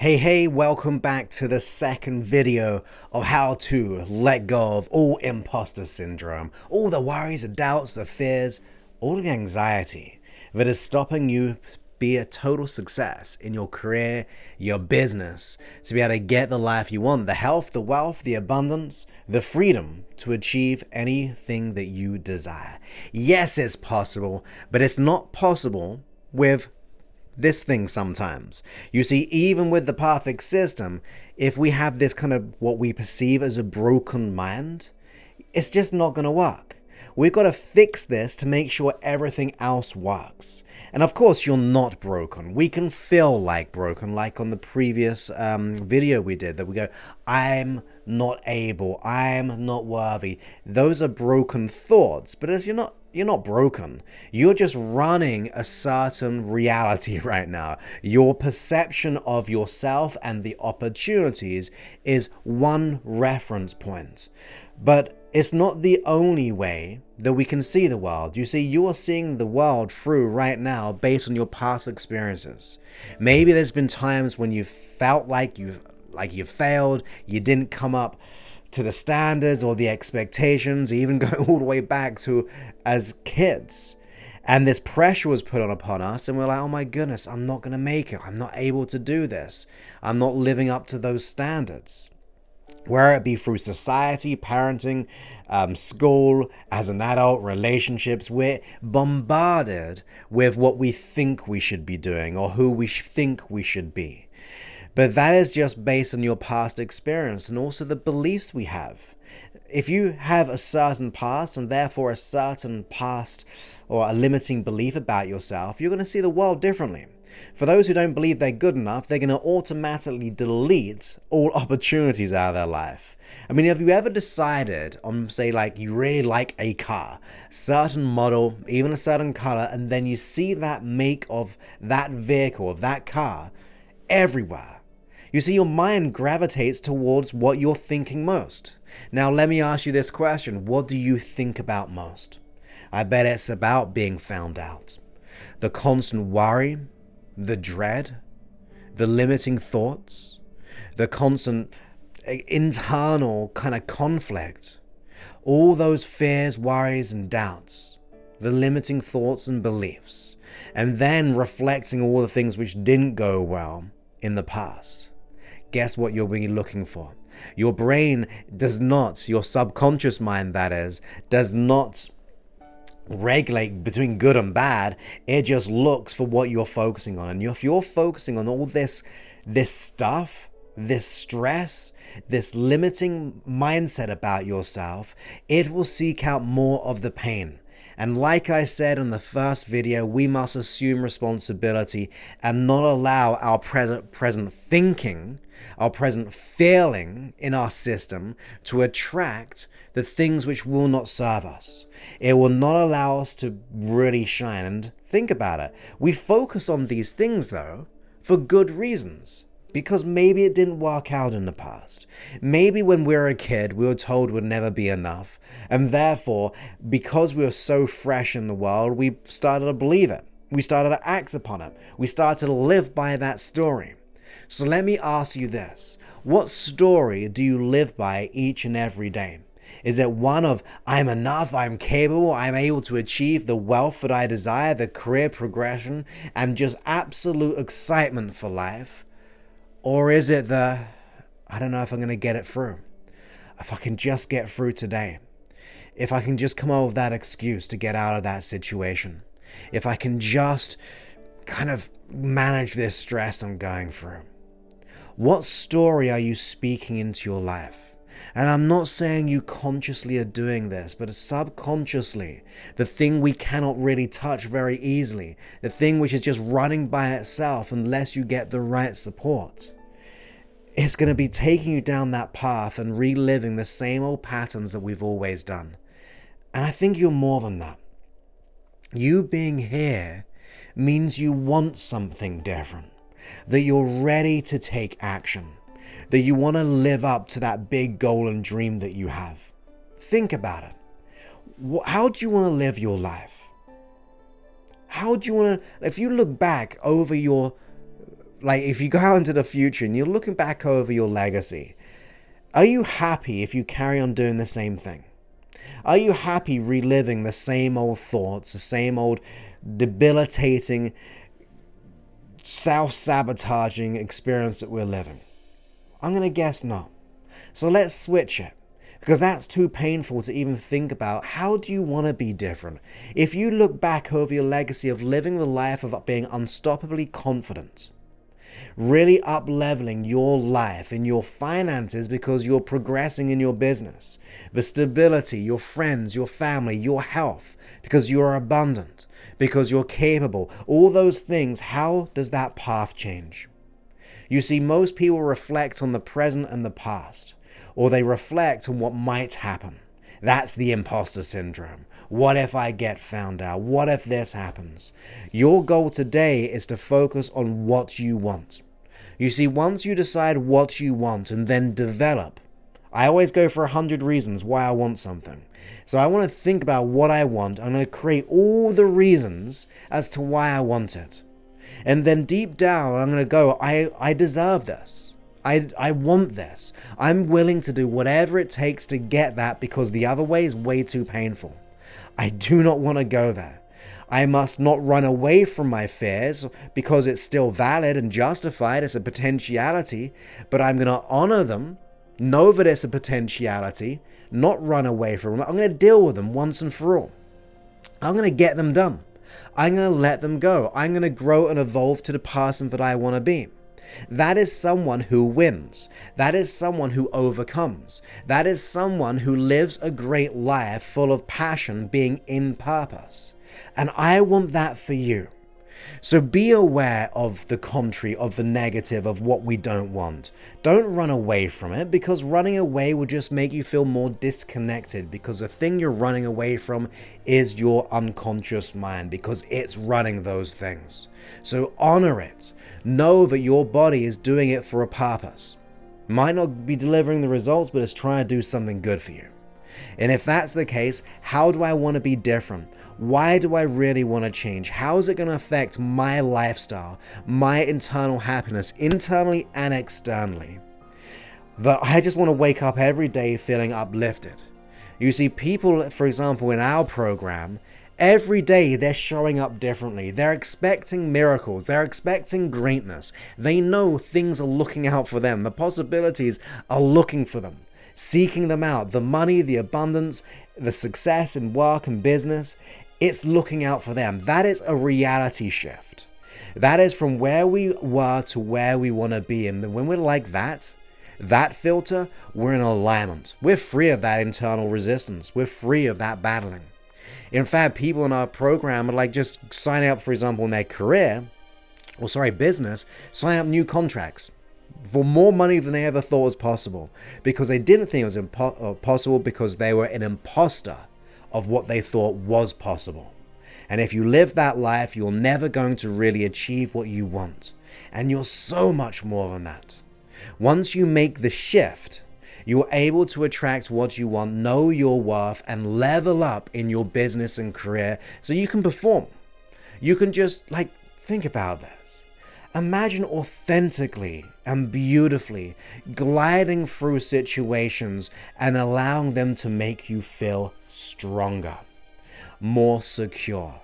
Hey, welcome back to the second video of how to let go of all imposter syndrome, all the worries, the doubts, the fears, all the anxiety that is stopping you be a total success in your career, your business, to be able to get the life you want, the health, the wealth, the abundance, the freedom to achieve anything that you desire. Yes, it's possible, but it's not possible with this thing sometimes. You see, even with the perfect system, if we have this kind of what we perceive as a broken mind, it's just not going to work. We've got to fix this to make sure everything else works. And of course, you're not broken. We can feel like broken, like on the previous video we did, that we go, I'm not able, I'm not worthy. Those are broken thoughts, but as you're not broken. You're just running a certain reality right now. Your perception of yourself and the opportunities is one reference point. But it's not the only way that we can see the world. You see, you are seeing the world through right now based on your past experiences. Maybe there's been times when you felt like you failed, you didn't come up to the standards or the expectations, even going all the way back to as kids. And this pressure was put on upon us, and we're like, oh my goodness, I'm not going to make it. I'm not able to do this. I'm not living up to those standards. Whether it be through society, parenting, school, as an adult, relationships, we're bombarded with what we think we should be doing or who we think we should be. But that is just based on your past experience and also the beliefs we have. If you have a certain past and therefore a certain past or a limiting belief about yourself, you're going to see the world differently. For those who don't believe they're good enough, they're going to automatically delete all opportunities out of their life. I mean, have you ever decided on, say, like you really like a car, certain model, even a certain color, and then you see that make of that vehicle, of that car, everywhere? You see, your mind gravitates towards what you're thinking most. Now, let me ask you this question. What do you think about most? I bet it's about being found out. The constant worry, the dread, the limiting thoughts, the constant internal kind of conflict, all those fears, worries, and doubts, the limiting thoughts and beliefs, and then reflecting all the things which didn't go well in the past. Guess what you'll be looking for? Your brain does not, your subconscious mind that is, does not regulate between good and bad. It just looks for what you're focusing on. And if you're focusing on all this stuff, this stress, this limiting mindset about yourself, it will seek out more of the pain. And like I said in the first video, we must assume responsibility and not allow our present thinking, our present feeling in our system to attract the things which will not serve us. It will not allow us to really shine. And think about it. We focus on these things, though, for good reasons. Because maybe it didn't work out in the past. Maybe when we were a kid, we were told would never be enough. And therefore, because we were so fresh in the world, we started to believe it. We started to act upon it. We started to live by that story. So let me ask you this. What story do you live by each and every day? Is it one of, I'm enough, I'm capable, I'm able to achieve the wealth that I desire, the career progression, and just absolute excitement for life? Or is it I don't know if I'm going to get it through. If I can just get through today. If I can just come up with that excuse to get out of that situation. If I can just kind of manage this stress I'm going through. What story are you speaking into your life? And I'm not saying you consciously are doing this, but subconsciously, the thing we cannot really touch very easily, the thing which is just running by itself unless you get the right support, it's going to be taking you down that path and reliving the same old patterns that we've always done. And I think you're more than that. You being here means you want something different, that you're ready to take action, that you want to live up to that big goal and dream that you have. Think about it. How do you want to live your life? How do you want to, if you look back over your like if you go out into the future and you're looking back over your legacy, are you happy if you carry on doing the same thing? Are you happy reliving the same old thoughts, the same old debilitating, self-sabotaging experience that we're living? I'm going to guess not. So let's switch it, because that's too painful to even think about. How do you want to be different? If you look back over your legacy of living the life of being unstoppably confident, really up-leveling your life and your finances because you're progressing in your business, the stability, your friends, your family, your health, because you're abundant, because you're capable, all those things, how does that path change? You see, most people reflect on the present and the past, or they reflect on what might happen. That's the imposter syndrome. What if I get found out? What if this happens? Your goal today is to focus on what you want. You see, once you decide what you want and then develop, I always go for 100 reasons why I want something. So I want to think about what I want. I'm going to create all the reasons as to why I want it. And then deep down, I'm going to go, I deserve this. I want this. I'm willing to do whatever it takes to get that, because the other way is way too painful. I do not want to go there. I must not run away from my fears because it's still valid and justified as a potentiality, but I'm going to honor them, know that it's a potentiality, not run away from them. I'm going to deal with them once and for all. I'm going to get them done. I'm going to let them go. I'm going to grow and evolve to the person that I want to be. That is someone who wins. That is someone who overcomes. That is someone who lives a great life full of passion, being in purpose. And I want that for you. So be aware of the contrary, of the negative, of what we don't want. Don't run away from it, because running away will just make you feel more disconnected, because the thing you're running away from is your unconscious mind, because it's running those things. So honor it. Know that your body is doing it for a purpose. Might not be delivering the results, but it's trying to do something good for you. And if that's the case, how do I want to be different? Why do I really want to change? How is it going to affect my lifestyle, my internal happiness, internally and externally? That I just want to wake up every day feeling uplifted. You see, people, for example, in our program, every day they're showing up differently. They're expecting miracles. They're expecting greatness. They know things are looking out for them. The possibilities are looking for them, seeking them out. The money, the abundance, the success in work and business, it's looking out for them. That is a reality shift. That is from where we were to where we want to be. And when we're like that filter, we're in alignment. We're free of that internal resistance. We're free of that battling. In fact, people in our program are like just signing up, for example, in their career, business, signing up new contracts for more money than they ever thought was possible, because they didn't think it was possible, because they were an imposter of what they thought was possible. And if you live that life, you're never going to really achieve what you want. And you're so much more than that. Once you make the shift, you're able to attract what you want, know your worth, and level up in your business and career so you can perform. You can just think about this. Imagine authentically and beautifully gliding through situations and allowing them to make you feel stronger, more secure.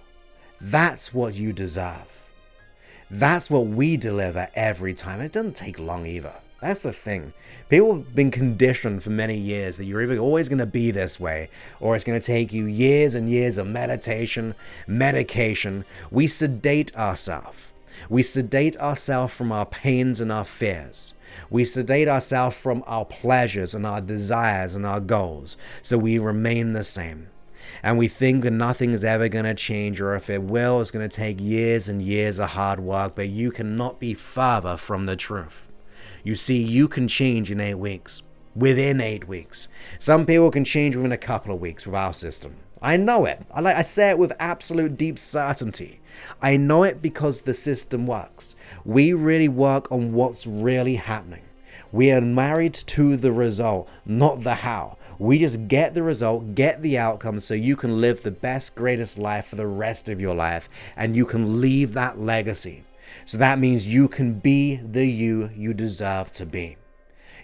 That's what you deserve. That's what we deliver every time. It doesn't take long either. That's the thing. People have been conditioned for many years that you're either always going to be this way, or it's going to take you years and years of meditation, medication. We sedate ourselves. We sedate ourselves from our pains and our fears. We sedate ourselves from our pleasures and our desires and our goals, so we remain the same. And we think that nothing is ever going to change, or if it will, it's going to take years and years of hard work, but you cannot be further from the truth. You see, you can change in 8 weeks, within 8 weeks. Some people can change within a couple of weeks with our system. I know it. I say it with absolute deep certainty. I know it because the system works. We really work on what's really happening. We are married to the result, not the how. We just get the result, get the outcome, so you can live the best, greatest life for the rest of your life, and you can leave that legacy. So that means you can be the you deserve to be.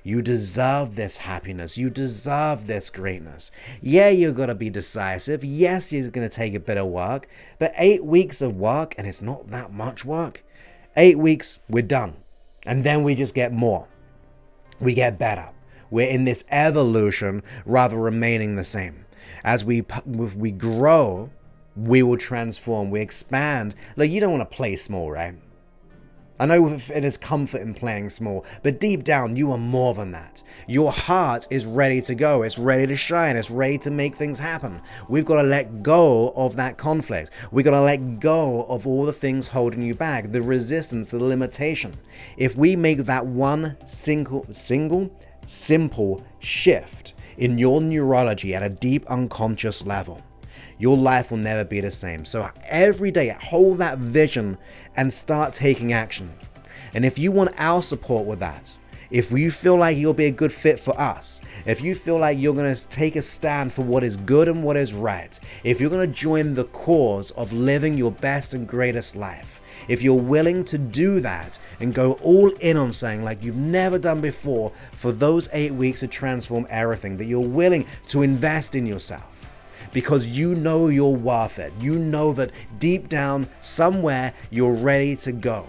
You deserve this happiness. You deserve this greatness. Yeah, you're going to be decisive. Yes, you're going to take a bit of work, but 8 weeks of work, and it's not that much work. 8 weeks, we're done. And then we just get more. We get better. We're in this evolution rather remaining the same. As we grow, we will transform, we expand. Like, you don't want to play small, right? I know it is comfort in playing small, but deep down, you are more than that. Your heart is ready to go. It's ready to shine. It's ready to make things happen. We've got to let go of that conflict. We've got to let go of all the things holding you back, the resistance, the limitation. If we make that one simple shift in your neurology at a deep unconscious level, your life will never be the same. So every day, hold that vision and start taking action. And if you want our support with that, if you feel like you'll be a good fit for us, if you feel like you're going to take a stand for what is good and what is right, if you're going to join the cause of living your best and greatest life, if you're willing to do that and go all in on saying, like you've never done before, for those 8 weeks to transform everything, that you're willing to invest in yourself, because you know you're worth it. You know that deep down, somewhere, you're ready to go.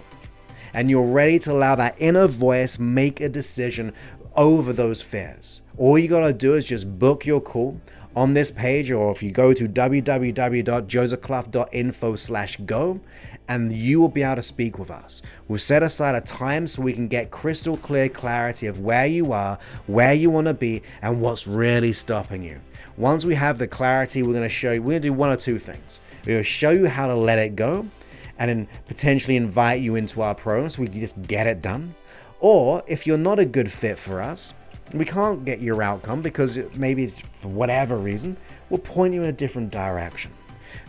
And you're ready to allow that inner voice make a decision over those fears. All you gotta do is just book your call on this page, or if you go to www.josephclough.info/go, and you will be able to speak with us. We'll set aside a time so we can get crystal clear clarity of where you are, where you want to be, and what's really stopping you. Once we have the clarity, we're going to do one or two things. We're going to show you how to let it go, and then potentially invite you into our program so we can just get it done. Or if you're not a good fit for us, we can't get your outcome because maybe it's for whatever reason, we'll point you in a different direction.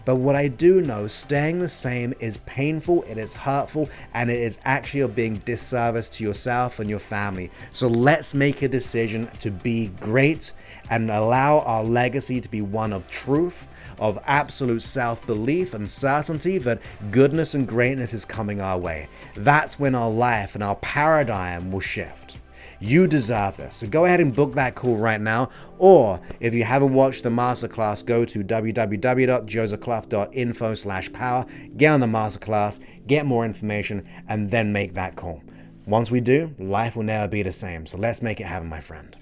But what I do know, staying the same is painful, it is hurtful, and it is actually a being disservice to yourself and your family. So let's make a decision to be great and allow our legacy to be one of truth, of absolute self-belief and certainty that goodness and greatness is coming our way. That's when our life and our paradigm will shift. You deserve this. So go ahead and book that call right now. Or if you haven't watched the masterclass, go to www.josephclough.info/power, get on the masterclass, get more information, and then make that call. Once we do, life will never be the same. So let's make it happen, my friend.